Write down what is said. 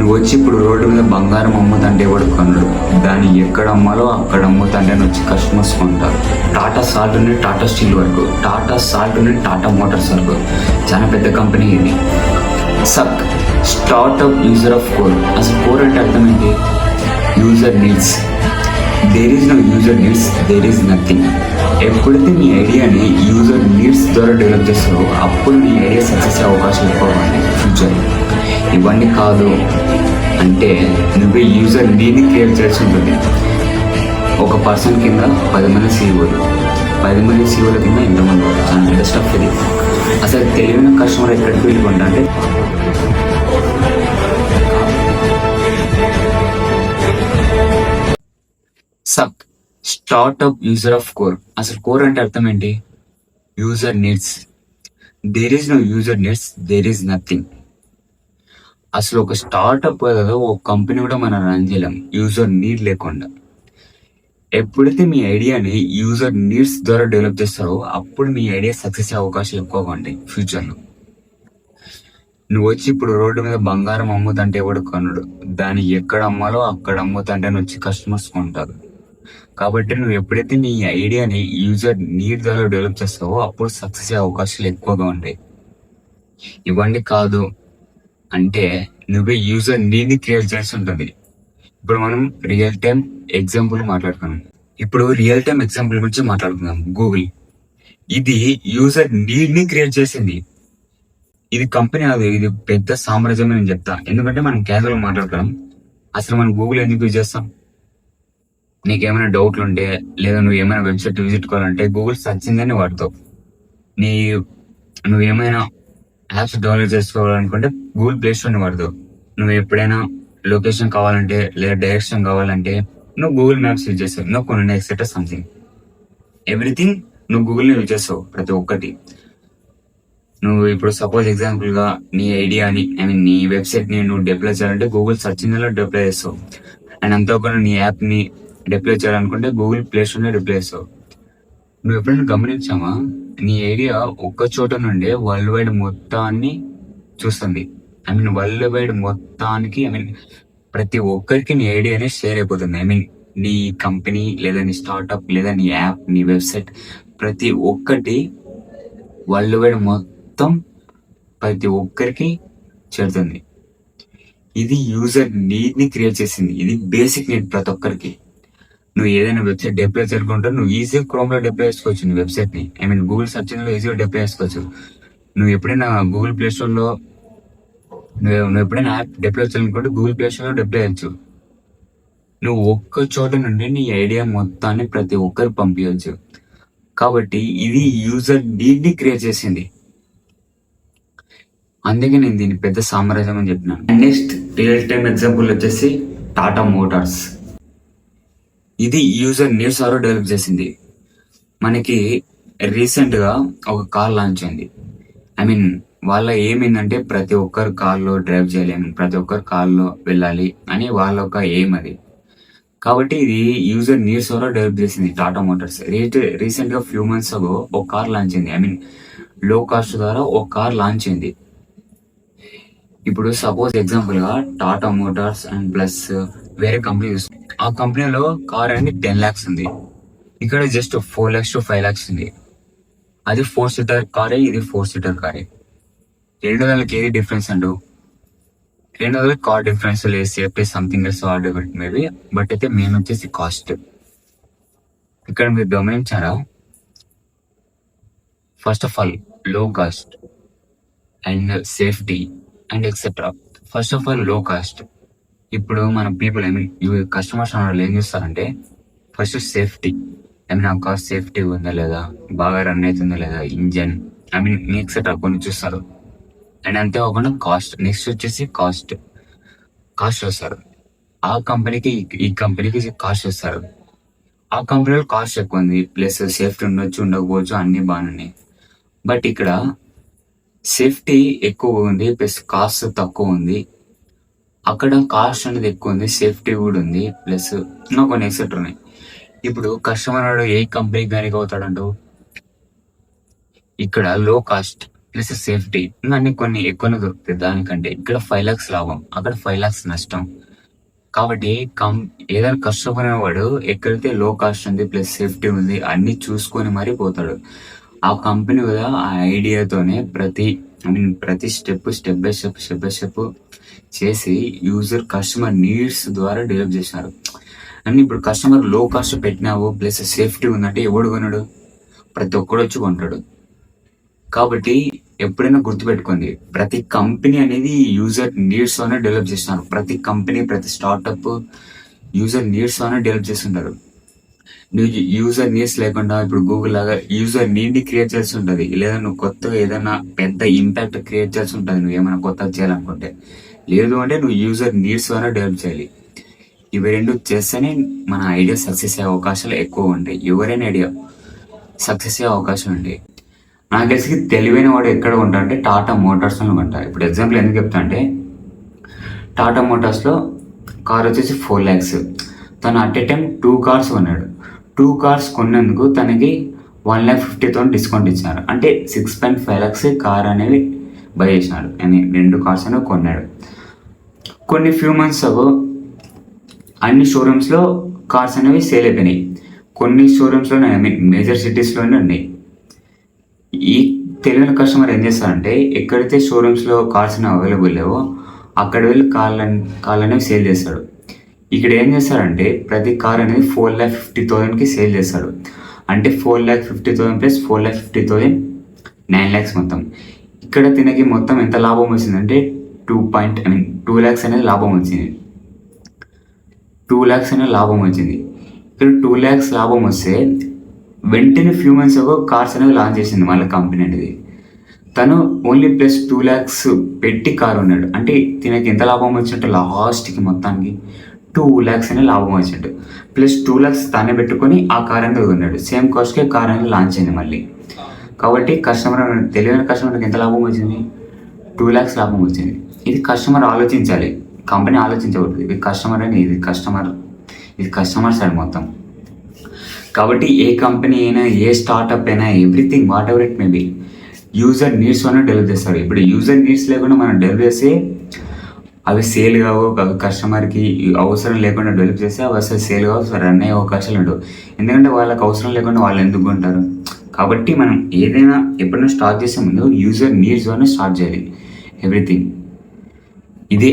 నువ్వు వచ్చి ఇప్పుడు రోడ్డు మీద బంగారం అమ్ముతంటే ఎవడు కొనడు. దాన్ని ఎక్కడ అమ్మాలో అక్కడ అమ్ముతంటే వచ్చి కస్టమర్స్ కొంటారు. టాటా సాల్ట్ నుండి టాటా స్టీల్ వరకు, టాటా సాల్ట్ నుండి టాటా మోటార్స్ వరకు చాలా పెద్ద కంపెనీ ఇది. సక్ స్టార్ట్అప్ యూజర్ ఆఫ్ కోర్. అసలు కోర్ అంటే అర్థం ఏంటి? User needs. There is no user needs, there is nothing. ఎప్పుడైతే మీ ఐడియాని యూజర్ నీడ్స్ ద్వారా డెవలప్ చేస్తారో అప్పుడు మీ ఐడియా సక్సెస్ అయ్యే అవకాశం ఎక్కువ ఉంది ఫ్యూచర్. ఇవన్నీ కాదు అంటే నువ్వే యూజర్ నీడ్ని క్రియేట్ చేసి ఉంటుంది. ఒక పర్సన్ కింద 10 మంది సీఈఓలు, 10 మంది సీఈఓల కింద ఎంతమంది చాలా పెద్ద స్టఫ్ ఇది. అసలు తెలివైన కస్టమర్ ఎక్కడికి వెళ్ళిపోండి అంటే సక్ స్టార్ట్అప్ యూజర్ ఆఫ్ కోర్. అసలు కోర్ అంటే అర్థం ఏంటి? User needs. There is no user needs, there is nothing. అసలు ఒక స్టార్ట్అప్ కదా, ఒక కంపెనీ కూడా మనం రన్ చేయలేం యూజర్ నీడ్ లేకుండా. ఎప్పుడైతే మీ ఐడియాని యూజర్ నీడ్స్ ద్వారా డెవలప్ చేస్తారో అప్పుడు మీ ఐడియా సక్సెస్ అయ్యే అవకాశాలు ఎక్కువగా ఉంటాయి ఫ్యూచర్లో. నువ్వు వచ్చి ఇప్పుడు రోడ్డు మీద బంగారం అమ్ముతంటే ఎవడు కొనడు. దాన్ని ఎక్కడ అమ్మాలో అక్కడ అమ్ముతంటే వచ్చి కస్టమర్స్ కొంటారు. కాబట్టి నువ్వు ఎప్పుడైతే నీ ఐడియాని యూజర్ నీడ్ ద్వారా డెవలప్ చేస్తావో అప్పుడు సక్సెస్ అయ్యే అవకాశాలు ఎక్కువగా ఉంటాయి. ఇవన్నీ కాదు అంటే నువ్వే యూజర్ నీడ్ని క్రియేట్ చేసి ఉంటుంది. ఇప్పుడు మనం రియల్ టైం ఎగ్జాంపుల్ మాట్లాడుకున్నాం. ఇప్పుడు రియల్ టైం ఎగ్జాంపుల్ గురించి మాట్లాడుకుందాం. గూగుల్ ఇది యూజర్ నీడ్ని క్రియేట్ చేసింది. ఇది కంపెనీ కాదు, ఇది పెద్ద సామ్రాజ్యం నేను చెప్తా. ఎందుకంటే మనం క్యాజువల్గా మాట్లాడుతున్నాం. అసలు మనం గూగుల్ ఎందుకు యూజ్ చేస్తాం? నీకేమైనా డౌట్లు ఉంటే లేదా నువ్వు ఏమైనా వెబ్సైట్ విజిట్ కావాలంటే గూగుల్ సర్చ్ ఇంజిన్ వాడతావు. నువ్వేమైనా యాప్స్ డౌన్లోడ్ చేసుకోవాలనుకుంటే గూగుల్ ప్లే స్టోర్ని వాడతావు. నువ్వు ఎప్పుడైనా లొకేషన్ కావాలంటే లేదా డైరెక్షన్ కావాలంటే నువ్వు గూగుల్ మ్యాప్స్ యూజ్ చేస్తావు. నువ్వు కొన్ని ఎక్సెట్రా సంథింగ్ ఎవ్రీథింగ్ నువ్వు గూగుల్ని యూజ్ చేస్తావు ప్రతి ఒక్కటి. నువ్వు ఇప్పుడు సపోజ్ ఎగ్జాంపుల్ గా నీ ఐడియాని నీ వెబ్సైట్ ని నువ్వు డిప్లాయ్ చేయాలంటే గూగుల్ సర్చ్ ఇంజిన్ లో డిప్లాయ్ చేస్తావు. అండ్ అంతేకాకుండా నీ యాప్ ని డిప్లాయ్ చేయాలనుకుంటే గూగుల్ ప్లే స్టోర్ లో డిప్లాయ్ చేస్తావు. నువ్వు ఎప్పుడైనా గమనించామా? నీ ఐడియా ఒక్క చోట నుండే వరల్డ్ వైడ్ మొత్తాన్ని చూస్తుంది. వరల్డ్ వైడ్ మొత్తానికి ప్రతి ఒక్కరికి నీ ఐడియా అనేది షేర్ అయిపోతుంది. నీ కంపెనీ లేదా నీ స్టార్ట్అప్ లేదా నీ యాప్ నీ వెబ్సైట్ ప్రతి ఒక్కటి వరల్డ్ వైడ్ మొత్తం ప్రతి ఒక్కరికి చేరుతుంది. ఇది యూజర్ నీడ్ ని క్రియేట్ చేసింది. ఇది బేసిక్ నీడ్ ప్రతి ఒక్కరికి. నువ్వు ఏదైనా వెబ్సైట్ డిప్లాయ్ చేసుకుంటే నువ్వు ఈజీగా క్రోమ్ లో డిప్లాయ్ చేసుకోవచ్చు. నీ వెబ్సైట్ ని గూగుల్ సర్చ్ లో ఈజీగా డిప్లాయ్ చేసుకోవచ్చు. నువ్వు ఎప్పుడైనా గూగుల్ ప్లే స్టోర్ లో నువ్వు ఎప్పుడైనా యాప్ డిప్లాయ్ చేయాలనుకుంటే గూగుల్ ప్లే స్టోర్ లో డిప్లాయ్ చేయొచ్చు. నువ్వు ఒక్క చోట నుండి నీ ఐడియా మొత్తాన్ని ప్రతి ఒక్కరికి పంపించవచ్చు. కాబట్టి ఇది యూజర్ నీడ్ ని క్రియేట్ చేసింది. అందుకే నేను దీన్ని పెద్ద సామ్రాజ్యం అని చెప్పినాను. నెక్స్ట్ రియల్ టైం ఎగ్జాంపుల్ వచ్చేసి టాటా మోటార్స్. ఇది యూజర్ నీడ్స్ ద్వారా డెవలప్ చేసింది. మనకి రీసెంట్ గా ఒక కార్ లాంచ్ అయింది. వాళ్ళ ఏమైందంటే ప్రతి ఒక్కరు కార్లో డ్రైవ్ చేయాలి, ప్రతి ఒక్కరు కార్లో వెళ్ళాలి అని వాళ్ళ ఒక ఎయిమ్ అది. కాబట్టి ఇది యూజర్ నీడ్స్ ద్వారా డెవలప్ చేసింది టాటా మోటార్స్. రీసెంట్ గా ఫ్యూ మంత్స్ అగో ఒక కార్ లాంచ్ అయింది. లో కాస్ట్ ద్వారా ఒక కార్ లాంచ్ అయింది. ఇప్పుడు సపోజ్ ఎగ్జాంపుల్ గా టాటా మోటార్స్ అండ్ ప్లస్ వేరే కంపెనీ, ఆ కంపెనీలో కార్ అనేది 10 lakhs ఉంది. ఇక్కడ జస్ట్ 4 lakhs to 5 lakhs ఉంది. అది 4 seater కారే, ఇది 4 seater కారే. రెండు దానికి ఏది డిఫరెన్స్ అంటూ? రెండు car difference safety something else maybe, but అయితే మెయిన్ వచ్చేసి కాస్ట్. ఇక్కడ మీరు గమనించారా? ఫస్ట్ ఆఫ్ ఆల్ లో cost and safety and etcetera. First of all లో కాస్ట్. ఇప్పుడు మన పీపుల్ కస్టమర్స్ వాళ్ళు ఏం చేస్తారంటే ఫస్ట్ సేఫ్టీ, ఆ కార్ సేఫ్టీ ఉందా లేదా, బాగా రన్ అవుతుందా లేదా, ఇంజన్ ఎక్సెట్రా కొన్ని చూస్తారు. అండ్ అంతేకాకుండా కాస్ట్. నెక్స్ట్ వచ్చేసి కాస్ట్ వస్తారు. ఆ కంపెనీకి ఈ కంపెనీకి కాస్ట్ వస్తారు. ఆ కంపెనీలో కాస్ట్ ఎక్కువ ఉంది, ప్లస్ సేఫ్టీ ఉండొచ్చు ఉండకపోవచ్చు, అన్ని బాగున్నాయి. బట్ ఇక్కడ సేఫ్టీ ఎక్కువ ఉంది ప్లస్ కాస్ట్ తక్కువ ఉంది. అక్కడ కాస్ట్ అనేది ఎక్కువ ఉంది, సేఫ్టీ కూడా ఉంది, ప్లస్ ఇంకా కొన్ని ఎక్సెట్రా ఉన్నాయి. ఇప్పుడు కస్టమర్ ఏ కంపెనీకి కనుక అవుతాడంటూ? ఇక్కడ లో కాస్ట్ ప్లస్ సేఫ్టీ ఇంకా అన్ని కొన్ని ఎక్కువనే దొరుకుతాయి దానికంటే. ఇక్కడ 5 lakhs లాభం, అక్కడ 5 lakhs నష్టం. కాబట్టి ఏదైనా కష్టపడిన వాడు ఎక్కడైతే లో కాస్ట్ ఉంది ప్లస్ సేఫ్టీ ఉంది అన్ని చూసుకొని మరీ పోతాడు. ఆ కంపెనీ కూడా ఆ ఐడియాతోనే ప్రతి స్టెప్ బై స్టెప్ చేసి కస్టమర్ నీడ్స్ ద్వారా డెవలప్ చేసినారు. అని ఇప్పుడు కస్టమర్ లో కాస్ట్ పెట్టినావు ప్లస్ సేఫ్టీ ఉందంటే ఎవడు కొనడు? ప్రతి ఒక్కడు వచ్చి కొంటాడు. కాబట్టి ఎప్పుడైనా గుర్తుపెట్టుకోండి, ప్రతి కంపెనీ అనేది యూజర్ నీడ్స్ లోనే డెవలప్ చేస్తున్నారు. ప్రతి కంపెనీ, ప్రతి స్టార్ట్అప్ యూజర్ నీడ్స్ లోనే డెవలప్ చేస్తుంటారు. నువ్వు యూజర్ నీడ్స్ లేకుండా ఇప్పుడు గూగుల్ లాగా యూజర్ నీడ్ క్రియేట్ చేసి ఉంటుంది, లేదా నువ్వు కొత్తగా ఏదైనా పెద్ద ఇంపాక్ట్ క్రియేట్ చేసి ఉంటుంది నువ్వు ఏమైనా కొత్తగా చేయాలనుకుంటే. లేదు అంటే నువ్వు యూజర్ నీడ్స్ లోనే డెవలప్ చేయాలి. ఇవి రెండు చేస్తేనే మన ఐడియా సక్సెస్ అయ్యే అవకాశాలు ఎక్కువ ఉంటాయి. ఎవరైనా ఐడియా సక్సెస్ అయ్యే అవకాశం ఉంటాయి. నాకు తెలిసి తెలివైన వాడు ఎక్కడ ఉంటా అంటే టాటా మోటార్స్లో ఉంటారు. ఇప్పుడు ఎగ్జాంపుల్ ఎందుకు చెప్తా అంటే, టాటా మోటార్స్లో కార్ వచ్చేసి 4 lakhs, తను అట్ ఏ టైం 2 cars కొన్నాడు. 2 cars కొన్నందుకు తనకి 1,50,000 డిస్కౌంట్ ఇచ్చారు. అంటే 6.5 lakhs కార్ అనేవి బై చేసినాడు అని 2 cars అనేవి కొన్నాడు. కొన్ని ఫ్యూ మంత్స్ అగో అన్ని షోరూమ్స్లో కార్స్ అనేవి సేల్ అయిపోయినాయి. కొన్ని షోరూమ్స్లోనే మేజర్ సిటీస్లోనే ఉన్నాయి. ఈ తెలియని కస్టమర్ ఏం చేస్తారంటే ఎక్కడైతే షోరూమ్స్లో కార్స్ అనేవి అవైలబుల్ లేవో అక్కడ వెళ్ళి కార్లు అనేవి సేల్ చేస్తాడు. ఇక్కడ ఏం చేస్తారంటే ప్రతి కార్ అనేది 4,50,000కి సేల్ చేస్తాడు. అంటే 4,50,000 ప్లస్ 4,50,000 9 lakhs మొత్తం. ఇక్కడ తినకి మొత్తం ఎంత లాభం వచ్చిందంటే 2 lakhs అనేది లాభం వచ్చింది. 2 lakhs అనేది లాభం వచ్చింది. ఇక్కడ 2 lakhs లాభం వస్తే వెంటనే ఫ్యూ మంత్స్ అగో కార్స్ అనేవి లాంచ్ చేసింది మళ్ళీ కంపెనీ అనేది. తను ఓన్లీ ప్లస్ 2 lakhs పెట్టి కార్ ఉన్నాడు. అంటే తినకి ఎంత లాభం వచ్చినట్టు లాస్ట్కి మొత్తానికి 2 lakhs అనే లాభం వచ్చినట్టు. ప్లస్ 2 lakhs తానే పెట్టుకొని ఆ కార్ అనేది కొన్నాడు. సేమ్ కాస్ట్కే కార్ అనేది లాంచ్ అయింది మళ్ళీ. కాబట్టి తెలివైన కస్టమర్కి ఎంత లాభం వచ్చింది? 2 lakhs లాభం వచ్చింది. ఇది కస్టమర్ ఆలోచించాలి, కంపెనీ ఆలోచించకూడదు. ఇది కస్టమర్ సైడ్ మొత్తం. కాబట్టి ఏ కంపెనీ అయినా, ఏ స్టార్ట్అప్ అయినా, everything what ever it may be, user needs అనే డెవలప్ చేస్తారు. ఇప్పుడు యూజర్ నీడ్స్ లేకుండా మనం డెవలప్ చేస్తే అవి సేల్ కావు. అవి కస్టమర్కి అవసరం లేకుండా డెవలప్ చేస్తే అవి అసలు సేల్ కావు, రన్ అయ్యే అవకాశాలు ఉండవు. ఎందుకంటే వాళ్ళకి అవసరం లేకుండా వాళ్ళు ఎందుకు కొంటారు? కాబట్టి మనం ఏదైనా ఎప్పుడైనా స్టార్ట్ చేసే ముందు యూజర్ నీడ్స్ అనే స్టార్ట్ చేయాలి ఎవ్రీథింగ్. ఇదే